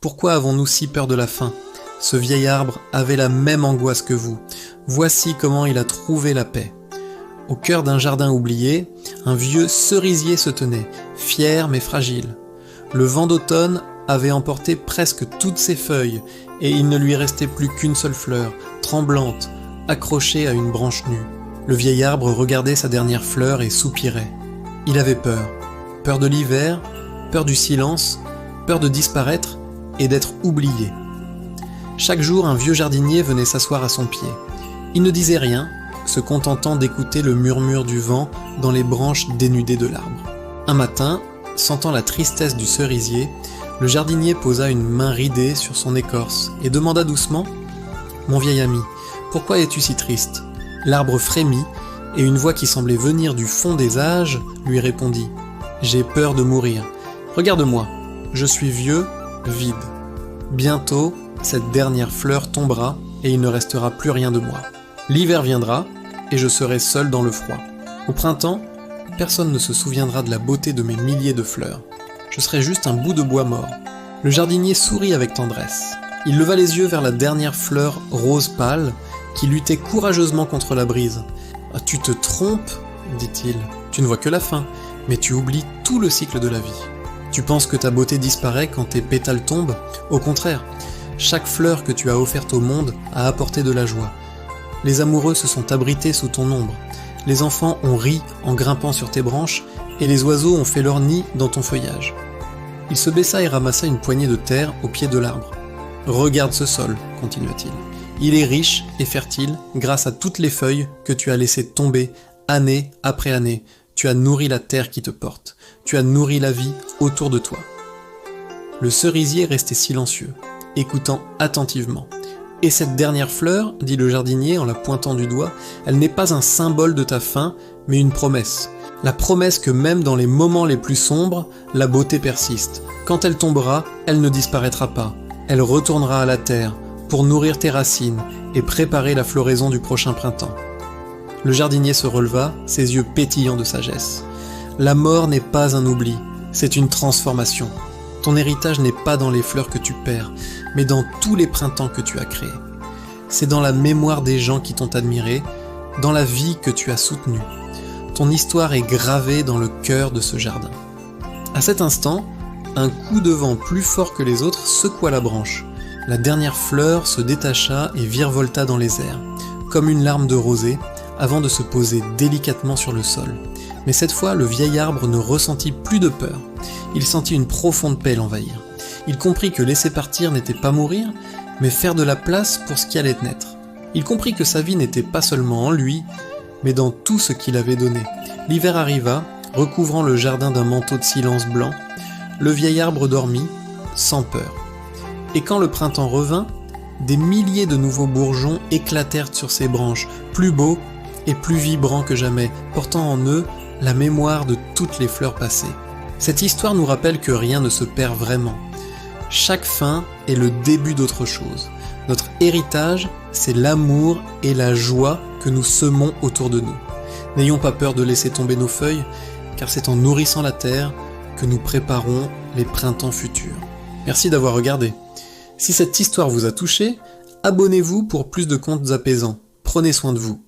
Pourquoi avons-nous si peur de la fin ? Ce vieil arbre avait la même angoisse que vous. Voici comment il a trouvé la paix. Au cœur d'un jardin oublié, un vieux cerisier se tenait, fier mais fragile. Le vent d'automne avait emporté presque toutes ses feuilles, et il ne lui restait plus qu'une seule fleur, tremblante, accrochée à une branche nue. Le vieil arbre regardait sa dernière fleur et soupirait. Il avait peur. Peur de l'hiver, peur du silence, peur de disparaître et d'être oublié. Chaque jour, un vieux jardinier venait s'asseoir à son pied. Il ne disait rien, se contentant d'écouter le murmure du vent dans les branches dénudées de l'arbre. Un matin, sentant la tristesse du cerisier, le jardinier posa une main ridée sur son écorce et demanda doucement « Mon vieil ami, pourquoi es-tu si triste ?» L'arbre frémit et une voix qui semblait venir du fond des âges lui répondit « J'ai peur de mourir. Regarde-moi, je suis vieux, vide. Bientôt, cette dernière fleur tombera et il ne restera plus rien de moi. L'hiver viendra et je serai seul dans le froid. Au printemps, personne ne se souviendra de la beauté de mes milliers de fleurs. Je serai juste un bout de bois mort. » Le jardinier sourit avec tendresse. Il leva les yeux vers la dernière fleur rose pâle qui luttait courageusement contre la brise. « Ah, tu te trompes, dit-il. Tu ne vois que la fin, mais tu oublies tout le cycle de la vie. Tu penses que ta beauté disparaît quand tes pétales tombent ? Au contraire, chaque fleur que tu as offerte au monde a apporté de la joie. Les amoureux se sont abrités sous ton ombre. Les enfants ont ri en grimpant sur tes branches et les oiseaux ont fait leur nid dans ton feuillage. » Il se baissa et ramassa une poignée de terre au pied de l'arbre. « Regarde ce sol, continua-t-il. Il est riche et fertile grâce à toutes les feuilles que tu as laissées tomber année après année. Tu as nourri la terre qui te porte. Tu as nourri la vie autour de toi. » Le cerisier restait silencieux, écoutant attentivement. « Et cette dernière fleur, dit le jardinier en la pointant du doigt, elle n'est pas un symbole de ta fin, mais une promesse. La promesse que même dans les moments les plus sombres, la beauté persiste. Quand elle tombera, elle ne disparaîtra pas. Elle retournera à la terre pour nourrir tes racines et préparer la floraison du prochain printemps. » Le jardinier se releva, ses yeux pétillants de sagesse. « La mort n'est pas un oubli, c'est une transformation. Ton héritage n'est pas dans les fleurs que tu perds, mais dans tous les printemps que tu as créés. C'est dans la mémoire des gens qui t'ont admiré, dans la vie que tu as soutenue. Ton histoire est gravée dans le cœur de ce jardin. » À cet instant, un coup de vent plus fort que les autres secoua la branche. La dernière fleur se détacha et virevolta dans les airs, comme une larme de rosée, avant de se poser délicatement sur le sol. Mais cette fois, le vieil arbre ne ressentit plus de peur. Il sentit une profonde paix l'envahir. Il comprit que laisser partir n'était pas mourir, mais faire de la place pour ce qui allait naître. Il comprit que sa vie n'était pas seulement en lui, mais dans tout ce qu'il avait donné. L'hiver arriva, recouvrant le jardin d'un manteau de silence blanc. Le vieil arbre dormit, sans peur. Et quand le printemps revint, des milliers de nouveaux bourgeons éclatèrent sur ses branches, plus beaux et plus vibrants que jamais, portant en eux la mémoire de toutes les fleurs passées. Cette histoire nous rappelle que rien ne se perd vraiment. Chaque fin est le début d'autre chose. Notre héritage, c'est l'amour et la joie que nous semons autour de nous. N'ayons pas peur de laisser tomber nos feuilles, car c'est en nourrissant la terre que nous préparons les printemps futurs. Merci d'avoir regardé. Si cette histoire vous a touché, abonnez-vous pour plus de contes apaisants. Prenez soin de vous.